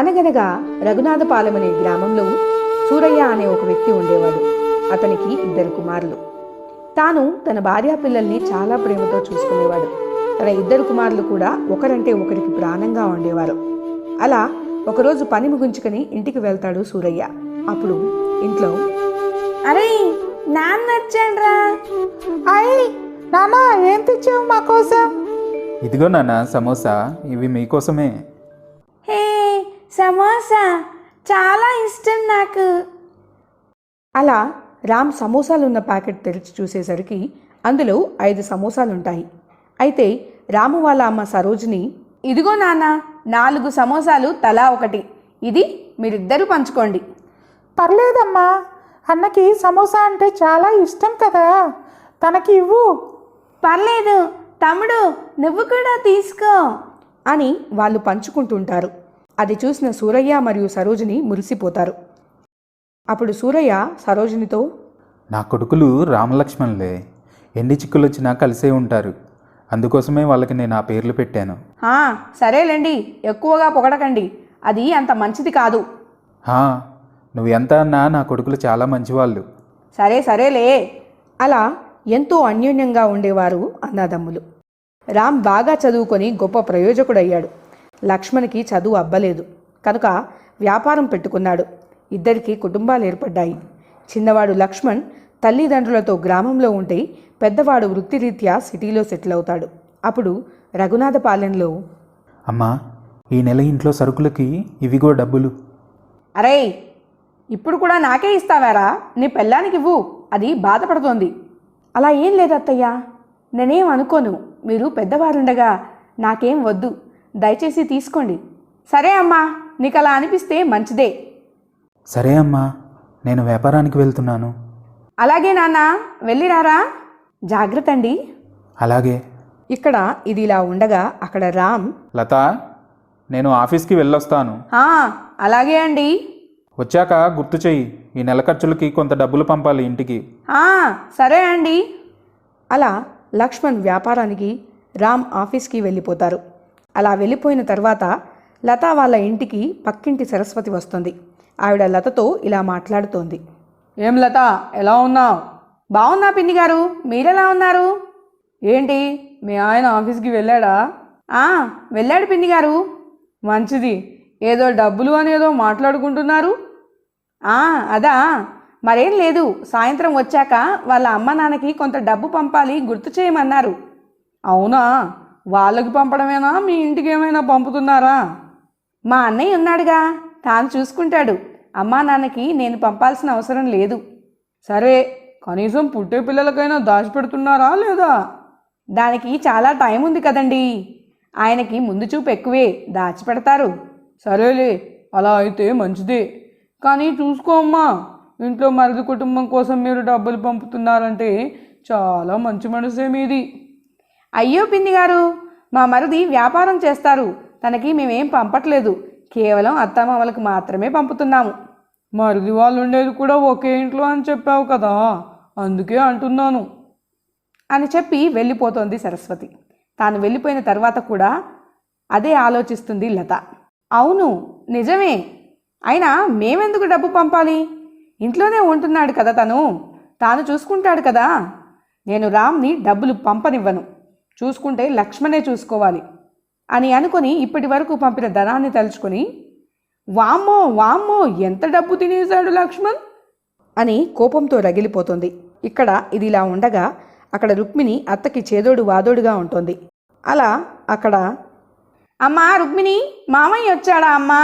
అనగనగా రఘునాథపాలెం అనే గ్రామంలో సూరయ్య అనే ఒక వ్యక్తి ఉండేవాడు. అతనికి 2 కుమారులు. తాను తన భార్యాపిల్లల్ని చాలా ప్రేమతో చూసుకునేవాడు. తన 2 కుమారులు కూడా ఒకరంటే ఒకరికి ప్రాణంగా ఉండేవారు. అలా ఒకరోజు పని ముగించుకొని ఇంటికి వెళ్తాడు సూరయ్య. అప్పుడు ఇంట్లో, అరే నాన్న వచ్చాడ్రా. అయ్యి నాన్న, ఏం తెచ్చావు మా కోసం? ఇదిగో నాన్న సమోసా, ఇవి మీకోసమే. హే, సమోసా చాలా ఇష్టం నాకు. అలా రామ్ సమోసాలున్న ప్యాకెట్ తెరిచి చూసేసరికి అందులో 5 సమోసాలుంటాయి. అయితే రాము వాళ్ళ అమ్మ సరోజిని, ఇదిగో నాన్న, 4 సమోసాలు తలా ఒకటి. ఇది మీరిద్దరూ పంచుకోండి. పర్లేదమ్మా, అన్నకి సమోసా అంటే చాలా ఇష్టం కదా, తనకి ఇవ్వు. పర్లేదు తమ్ముడు, నువ్వు కూడా తీసుకో అని వాళ్ళు పంచుకుంటుంటారు. అది చూసిన సూరయ్య మరియు సరోజిని మురిసిపోతారు. అప్పుడు సూరయ్య సరోజినితో, నా కొడుకులు రామలక్ష్మణులే, ఎన్ని చిక్కులు వచ్చినా కలిసే ఉంటారు. అందుకోసమే వాళ్ళకి నేను ఆ పేర్లు పెట్టాను. సరేలేండి, ఎక్కువగా పొగడకండి, అది అంత మంచిది కాదు. నువ్వు ఎంత అన్నా నా కొడుకులు చాలా మంచివాళ్ళు. సరేలే. అలా ఎంతో అన్యోన్యంగా ఉండేవారు అన్నదమ్ములు. రామ్ బాగా చదువుకొని గొప్ప ప్రయోజకుడయ్యాడు. లక్ష్మణ్కి చదువు అబ్బలేదు కనుక వ్యాపారం పెట్టుకున్నాడు. 2 కుటుంబాలు ఏర్పడ్డాయి. చిన్నవాడు లక్ష్మణ్ తల్లిదండ్రులతో గ్రామంలో ఉంటే, పెద్దవాడు వృత్తిరీత్యా సిటీలో సెటిల్ అవుతాడు. అప్పుడు రఘునాథపాలెంలో, అమ్మా, ఈ నెల ఇంట్లో సరుకులకి ఇవిగో డబ్బులు. అరే, ఇప్పుడు కూడా నాకే ఇస్తావారా? నీ పెళ్ళానికి ఇవ్వు, అది బాధపడుతోంది. అలా ఏం లేదత్తయ్యా, నేనేం అనుకోను. మీరు పెద్దవారుండగా నాకేం వద్దు, దయచేసి తీసుకోండి. సరే అమ్మా, నీకు అలా అనిపిస్తే మంచిదే. సరే అమ్మా, నేను వ్యాపారానికి వెళ్తున్నాను. అలాగే నాన్న, వెళ్ళిరారా. జాగ్రత్త అండి. అలాగే. ఇక్కడ ఇది ఇలా ఉండగా అక్కడ రామ్, లత, నేను ఆఫీస్కి వెళ్ళొస్తాను. అలాగే అండి. వచ్చాక గుర్తు చెయ్యి, ఈ నెల ఖర్చులకి కొంత డబ్బులు పంపాలి ఇంటికి. సరే అండి. అలా లక్ష్మణ్ వ్యాపారానికి, రామ్ ఆఫీస్కి వెళ్ళిపోతారు. అలా వెళ్ళిపోయిన తర్వాత లత వాళ్ళ ఇంటికి పక్కింటి సరస్వతి వస్తుంది. ఆవిడ లతతో ఇలా మాట్లాడుతోంది. ఏం లత, ఎలా ఉన్నావు? బాగున్నా పిన్ని గారు, మీరెలా ఉన్నారు? ఏంటి, మీ ఆయన ఆఫీస్కి వెళ్ళాడా? వెళ్ళాడు పిన్ని గారు. మంచిది. ఏదో డబ్బులు అనేదో మాట్లాడుకుంటున్నారు. అదా, మరేం లేదు. సాయంత్రం వచ్చాక వాళ్ళ అమ్మ నాన్నకి కొంత డబ్బు పంపాలి, గుర్తు చేయమన్నారు. అవునా? వాళ్ళకి పంపడమేనా, మీ ఇంటికి ఏమైనా పంపుతున్నారా? మా అన్నయ్య ఉన్నాడుగా, తాను చూసుకుంటాడు. అమ్మా నాన్నకి నేను పంపాల్సిన అవసరం లేదు. సరే, కనీసం పుట్టే పిల్లలకైనా దాచిపెడుతున్నారా లేదా? దానికి చాలా టైం ఉంది కదండి. ఆయనకి ముందు చూపు ఎక్కువే, దాచిపెడతారు. సరేలే, అలా అయితే మంచిదే. కానీ చూసుకో అమ్మా, ఇంట్లో మరిది కుటుంబం కోసం మీరు డబ్బులు పంపుతున్నారంటే చాలా మంచి మనసే మీది. అయ్యో పిన్ని గారు, మా మరిది వ్యాపారం చేస్తారు, తనకి మేమేం పంపట్లేదు. కేవలం అత్తమామలకు మాత్రమే పంపుతున్నాము. మరిది వాళ్ళు ఉండేది కూడా ఒకే ఇంట్లో అని చెప్పావు కదా, అందుకే అంటున్నాను అని చెప్పి వెళ్ళిపోతోంది సరస్వతి. తాను వెళ్ళిపోయిన తర్వాత కూడా అదే ఆలోచిస్తుంది లత. అవును, నిజమే. అయినా మేమెందుకు డబ్బు పంపాలి? ఇంట్లోనే ఉంటున్నాడు కదా, తాను చూసుకుంటాడు కదా. నేను రామ్ని డబ్బులు పంపనివ్వను, చూసుకుంటే లక్ష్మణే చూసుకోవాలి అని అనుకుని ఇప్పటి వరకు పంపిన ధనాన్ని తలుచుకొని, వామ్మో ఎంత డబ్బు తినేశాడు లక్ష్మణ్ అని కోపంతో రగిలిపోతుంది. ఇక్కడ ఇది ఇలా ఉండగా అక్కడ రుక్మిణి అత్తకి చేదోడు వాదోడుగా ఉంటుంది. అలా అక్కడ, అమ్మా రుక్మిణి, మామయ్య వచ్చాడా అమ్మా?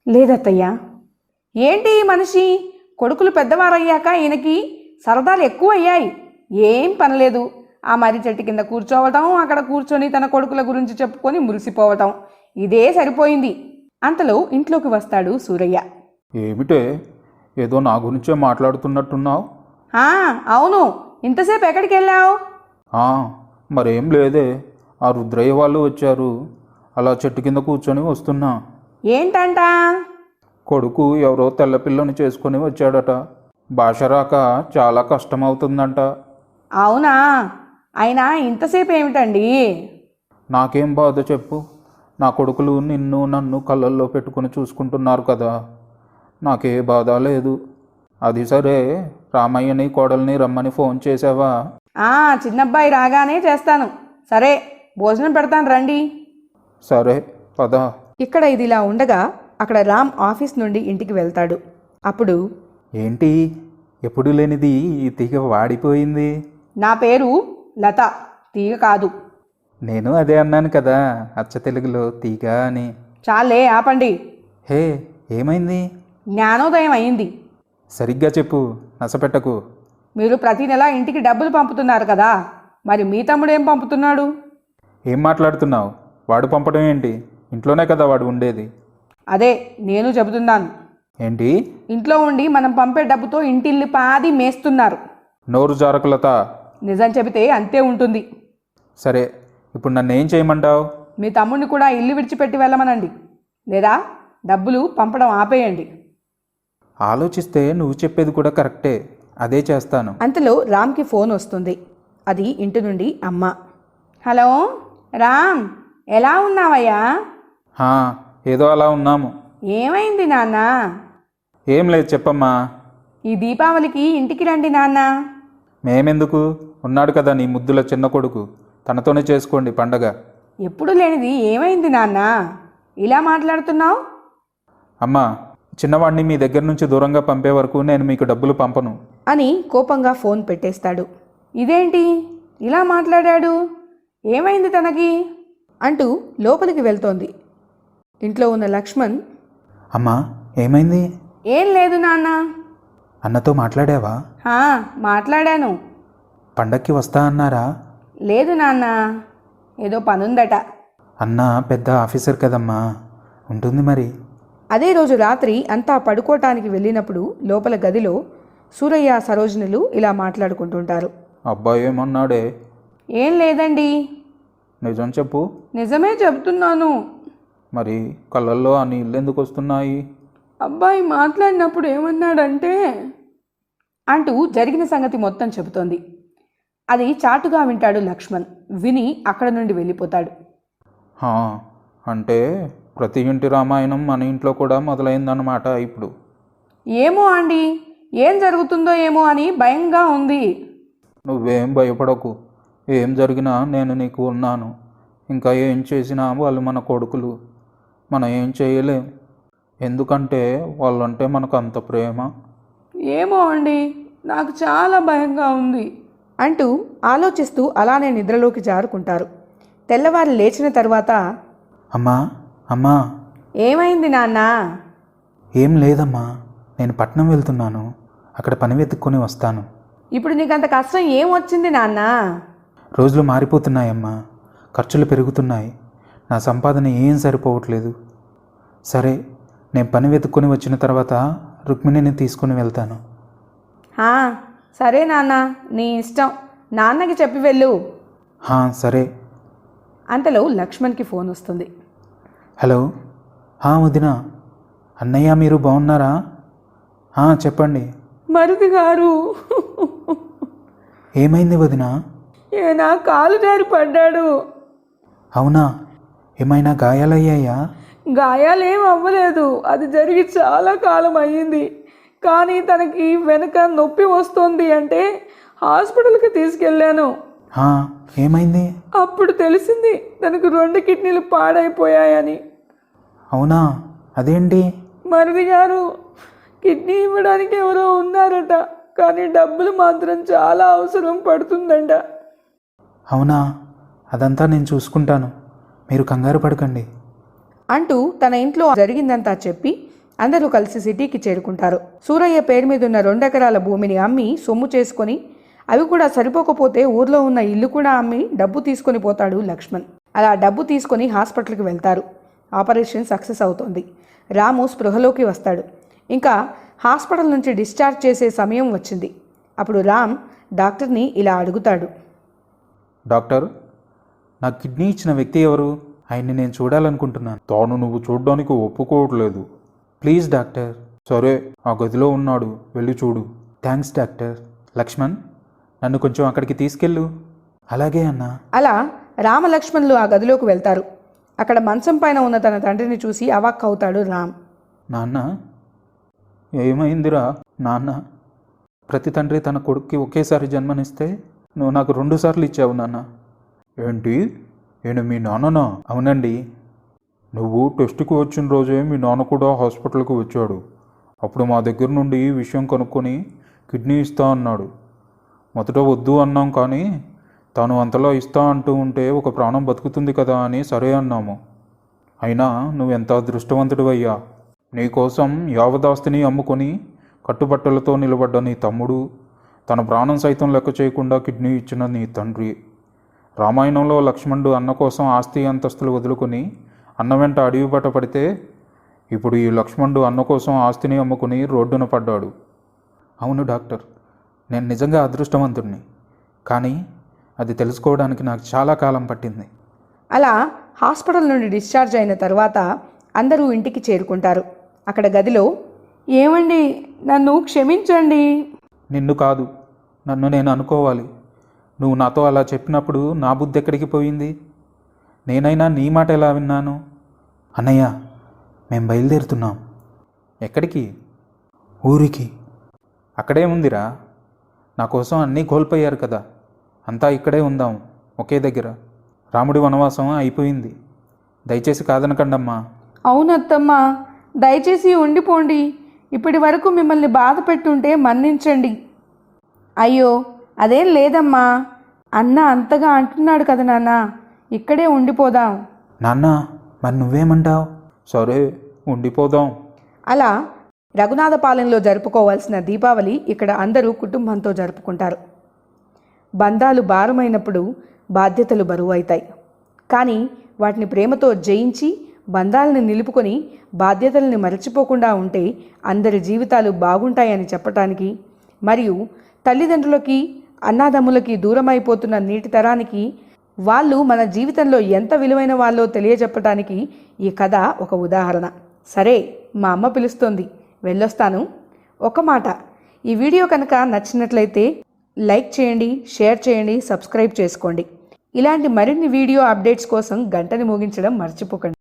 లేదత్తయ్యా. ఏంటి ఈ మనిషి, కొడుకులు పెద్దవారయ్యాక ఈయనకి సరదాలు ఎక్కువ అయ్యాయి. ఏం పనిలేదు, ఆ మర్రి చెట్టు కింద కూర్చోవటం, అక్కడ కూర్చొని తన కొడుకుల గురించి చెప్పుకొని మురిసిపోవటం, ఇదే సరిపోయింది. అంతలో ఇంట్లోకి వస్తాడు సూరయ్య. ఏమిటే, ఏదో నా గురించే మాట్లాడుతున్నట్టున్నావు? అవును, ఇంతసేపు ఎక్కడికి వెళ్ళావు? మరేం లేదే, ఆ రుద్రయ్య వాళ్ళు వచ్చారు, అలా చెట్టు కింద కూర్చొని వస్తున్నా. ఏంటంట? కొడుకు ఎవరో తెల్లపిల్లని చేసుకొని వచ్చాడట. భాష రాక చాలా కష్టమవుతుందంట. అవునా? అయినా ఇంతసేపు ఏమిటండి? నాకేం బాధ చెప్పు, నా కొడుకులు నిన్ను నన్ను కళ్ళల్లో పెట్టుకుని చూసుకుంటున్నారు కదా, నాకే బాధ లేదు. అది సరే, రామయ్యని కోడల్ని రమ్మని ఫోన్ చేసావా? చిన్నబ్బాయి రాగానే చేస్తాను. సరే, భోజనం పెడతాను రండి. సరే పద. ఇక్కడ ఇదిలా ఉండగా అక్కడ రామ్ ఆఫీస్ నుండి ఇంటికి వెళ్తాడు. అప్పుడు ఏంటి ఎప్పుడు లేనిది ఈ తీగ వాడిపోయింది? నా పేరు లత, తీగ కాదు. నేను అదే అన్నాను కదా, అచ్చ తెలుగులో తీగ అని. చాలే ఆపండి. హే, ఏమైంది? జ్ఞానోదయం అయింది. సరిగ్గా చెప్పు, నసపెట్టకు. మీరు ప్రతి నెల ఇంటికి డబ్బులు పంపుతున్నారు కదా, మరి మీ తమ్ముడు ఏం పంపుతున్నాడు? ఏం మాట్లాడుతున్నావు? వాడు పంపడం ఏంటి? ఇంట్లోనే కదా వాడు ఉండేది. అదే నేను చెబుతున్నాను. ఏంటి? ఇంట్లో ఉండి మనం పంపే డబ్బుతో ఇంటిల్లి పాది మేస్తున్నారు. నోరు జారకులత. నిజం చెబితే అంతే ఉంటుంది. సరే, ఇప్పుడు నన్ను ఏం చేయమంటావు? మీ తమ్ముడిని కూడా ఇల్లు విడిచిపెట్టి వెళ్ళమనండి, లేదా డబ్బులు పంపడం ఆపేయండి. ఆలోచిస్తే నువ్వు చెప్పేది కూడా కరెక్టే, అదే చేస్తాను. అంతలో రామ్కి ఫోన్ వస్తుంది. అది ఇంటి నుండి అమ్మ. హలో రామ్, ఎలా ఉన్నావయ్యా? హా, ఏదో అలా ఉన్నాము. ఏమైంది నాన్న? ఏం లేదు, చెప్పమ్మా. ఈ దీపావళికి ఇంటికి రండి నాన్న. మేమెందుకు? ఉన్నాడు కదా నీ ముద్దుల చిన్న కొడుకు, తనతోనే చేసుకోండి పండగ. ఎప్పుడు లేనిది ఏమైంది నాన్న? ఇలా మాట్లాడుతున్నావు? అమ్మా, చిన్నవాడిని మీ దగ్గర నుంచి దూరంగా పంపే వరకు నేను మీకు డబ్బులు పంపను అని కోపంగా ఫోన్ పెట్టేస్తాడు. ఇదేంటి ఇలా మాట్లాడాడు? ఏమైంది తనకి? అంటూ లోపలికి వెళ్తోంది. ఇంట్లో ఉన్న లక్ష్మణ్, అమ్మా ఏమైంది? ఏం లేదు నాన్న. అన్నతో మాట్లాడావా? మాట్లాడాను. పండక్కి వస్తా అన్నారా? లేదు నాన్న, ఏదో పనుందట. అన్న పెద్ద ఆఫీసర్ కదమ్మా, ఉంటుంది మరి. అదే రోజు రాత్రి అంతా పడుకోవటానికి వెళ్ళినప్పుడు లోపల గదిలో సూరయ్య సరోజినులు ఇలా మాట్లాడుకుంటుంటారు. అబ్బాయి ఏమన్నాడే? ఏం లేదండి. నిజం చెప్పు. నిజమే చెబుతున్నాను. మరి కళ్ళల్లో ఆ నీళ్ళు ఎందుకు వస్తున్నాయి? అబ్బాయి మాట్లాడినప్పుడు ఏమన్నాడంటే అంటూ జరిగిన సంగతి మొత్తం చెబుతోంది. అది చాటుగా వింటాడు లక్ష్మణ్. విని అక్కడ నుండి వెళ్ళిపోతాడు. అంటే ప్రతి ఇంటి రామాయణం మన ఇంట్లో కూడా మొదలైందన్నమాట ఇప్పుడు. ఏమో అండి, ఏం జరుగుతుందో ఏమో అని భయంగా ఉంది. నువ్వేం భయపడకు, ఏం జరిగినా నేను నీకు ఉన్నాను. ఇంకా ఏం చేసినా వాళ్ళు మన కొడుకులు, మనం ఏం చేయలేం. ఎందుకంటే వాళ్ళంటే మనకు అంత ప్రేమ. ఏమో అండి, నాకు చాలా భయంగా ఉంది అంటూ ఆలోచిస్తూ అలానే నిద్రలోకి జారుకుంటారు. తెల్లవారు లేచిన తర్వాత, అమ్మా అమ్మా. ఏమైంది నాన్న? ఏం లేదమ్మా, నేను పట్నం వెళ్తున్నాను, అక్కడ పని వెతుక్కొని వస్తాను. ఇప్పుడు నీకంత కష్టం ఏం వచ్చింది నాన్న? రోజులు మారిపోతున్నాయమ్మా, ఖర్చులు పెరుగుతున్నాయి, నా సంపాదన ఏం సరిపోవట్లేదు. సరే, నేను పని వెతుక్కొని వచ్చిన తర్వాత రుక్మిణిని తీసుకొని వెళ్తాను. సరే నాన్న, నీ ఇష్టం. నాన్నకి చెప్పి వెళ్ళు. సరే. అంతలో లక్ష్మణ్కి ఫోన్ వస్తుంది. హలో. వదినా, అన్నయ్య మీరు బాగున్నారా? చెప్పండి. మరిది గారు. ఏమైంది వదినా? నా కాలు జారి పడ్డాడు. అవునా? ఏమైనా గాయాలయ్యాయా? గాయాలేం అవ్వలేదు, అది జరిగి చాలా కాలం అయ్యింది. కానీ తనకి వెనక నొప్పి వస్తుంది అంటే హాస్పిటల్కి తీసుకెళ్ళాను. ఏమైంది? అప్పుడు తెలిసింది తనకు 2 కిడ్నీలు పాడైపోయాయని. అవునా? అదేంటి? మరిది గారు, కిడ్నీ ఇవ్వడానికి ఎవరో ఉన్నారట, కానీ డబ్బులు మాత్రం చాలా అవసరం పడుతుందంట. అవునా? అదంతా నేను చూసుకుంటాను, మీరు కంగారు పడకండి అంటూ తన ఇంట్లో జరిగిందంతా చెప్పి అందరూ కలిసి సిటీకి చేరుకుంటారు. సూరయ్య పేరు మీద ఉన్న 2 ఎకరాల భూమిని అమ్మి సొమ్ము చేసుకొని, అవి కూడా సరిపోకపోతే ఊర్లో ఉన్న ఇల్లు కూడా అమ్మి డబ్బు తీసుకొని పోతాడు లక్ష్మణ్. అలా డబ్బు తీసుకొని హాస్పిటల్కి వెళ్తారు. ఆపరేషన్ సక్సెస్ అవుతుంది. రాము స్పృహలోకి వస్తాడు. ఇంకా హాస్పిటల్ నుంచి డిశ్చార్జ్ చేసే సమయం వచ్చింది. అప్పుడు రామ్ డాక్టర్ని ఇలా అడుగుతాడు. డాక్టర్, నాకు కిడ్నీ ఇచ్చిన వ్యక్తి ఎవరు? ఆయన్ని నేను చూడాలనుకుంటున్నాను. తాను నువ్వు చూడడానికి ఒప్పుకోవట్లేదు. Please doctor. సరే, ఆ గదిలో ఉన్నాడు, వెళ్ళి చూడు. Thanks doctor. లక్ష్మణ్, నన్ను కొంచెం అక్కడికి తీసుకెళ్ళు. అలాగే అన్నా. అలా రామలక్ష్మణులు ఆ గదిలోకి వెళ్తారు. అక్కడ మంచం పైన ఉన్న తన తండ్రిని చూసి అవాక్కవుతాడు రామ్. నాన్న ఏమైందిరా నాన్న? ప్రతి తండ్రి తన కొడుక్కి ఒకేసారి జన్మనిస్తే నువ్వు నాకు 2 సార్లు ఇచ్చావు నాన్న. ఏంటి? నేను మీ నాన్ననా? అవునండి. నువ్వు టెస్ట్కి వచ్చిన రోజే మీ నాన్న కూడా హాస్పిటల్కి వచ్చాడు. అప్పుడు మా దగ్గర నుండి ఈ విషయం కనుక్కొని కిడ్నీ ఇస్తా అన్నాడు. మొదట వద్దు అన్నాం, కానీ తాను అంతలా ఇస్తా అంటూ ఉంటే ఒక ప్రాణం బతుకుతుంది కదా అని సరే అన్నాము. అయినా నువ్వెంత అదృష్టవంతుడివయ్యా. నీకోసం యావదాస్తిని అమ్ముకొని కట్టుబట్టలతో నిలబడ్డ నీ తమ్ముడు, తన ప్రాణం సైతం లెక్క చేయకుండా కిడ్నీ ఇచ్చిన నీ తండ్రి. రామాయణంలో లక్ష్మణుడు అన్న కోసం ఆస్తి అంతస్తులు వదులుకొని అన్న వెంట అడవి బట్ట పడితే, ఇప్పుడు ఈ లక్ష్మణుడు అన్న కోసం ఆస్తిని అమ్ముకుని రోడ్డున పడ్డాడు. అవును డాక్టర్, నేను నిజంగా అదృష్టవంతుడిని. కానీ అది తెలుసుకోవడానికి నాకు చాలా కాలం పట్టింది. అలా హాస్పిటల్ నుండి డిశ్చార్జ్ అయిన తర్వాత అందరూ ఇంటికి చేరుకుంటారు. అక్కడ గదిలో, ఏమండి, నన్ను క్షమించండి. నిన్ను కాదు, నన్ను నేను అనుకోవాలి. నువ్వు నాతో అలా చెప్పినప్పుడు నా బుద్ధి ఎక్కడికి పోయింది? నేనైనా నీ మాట ఎలా విన్నాను? అన్నయ్య, మేము బయలుదేరుతున్నాం. ఎక్కడికి? ఊరికి. అక్కడేముందిరా? నా కోసం అన్నీ కోల్పోయారు కదా, అంతా ఇక్కడే ఉందాం, ఒకే దగ్గర. రాముడి వనవాసం అయిపోయింది. దయచేసి కాదనకండమ్మా. అవునత్తమ్మా, దయచేసి ఉండిపోండి. ఇప్పటి వరకు మిమ్మల్ని బాధ పెట్టుంటే మన్నించండి. అయ్యో, అదేం లేదమ్మా. అన్న అంతగా అంటున్నాడు కదా నాన్న, ఇక్కడే ఉండిపోదాం. నాన్న, మరి నువ్వేమంటావు? సరే, ఉండిపోదాం. అలా రఘునాథపాలెంలో జరుపుకోవాల్సిన దీపావళి ఇక్కడ అందరూ కుటుంబంతో జరుపుకుంటారు. బంధాలు భారమైనప్పుడు బాధ్యతలు బరువైతాయి. కానీ వాటిని ప్రేమతో జయించి బంధాలను నిలుపుకొని బాధ్యతల్ని మరచిపోకుండా ఉంటే అందరి జీవితాలు బాగుంటాయని చెప్పటానికి, మరియు తల్లిదండ్రులకి అన్నాదమ్ములకి దూరమైపోతున్న నేటి తరానికి వాళ్ళు మన జీవితంలో ఎంత విలువైన వాళ్ళో తెలియజెప్పటానికి ఈ కథ ఒక ఉదాహరణ. సరే, మా అమ్మ పిలుస్తోంది, వెళ్ళొస్తాను. ఒక మాట, ఈ వీడియో కనుక నచ్చినట్లయితే లైక్ చేయండి, షేర్ చేయండి, సబ్స్క్రైబ్ చేసుకోండి. ఇలాంటి మరిన్ని వీడియో అప్డేట్స్ కోసం గంటని మోగించడం మర్చిపోకండి.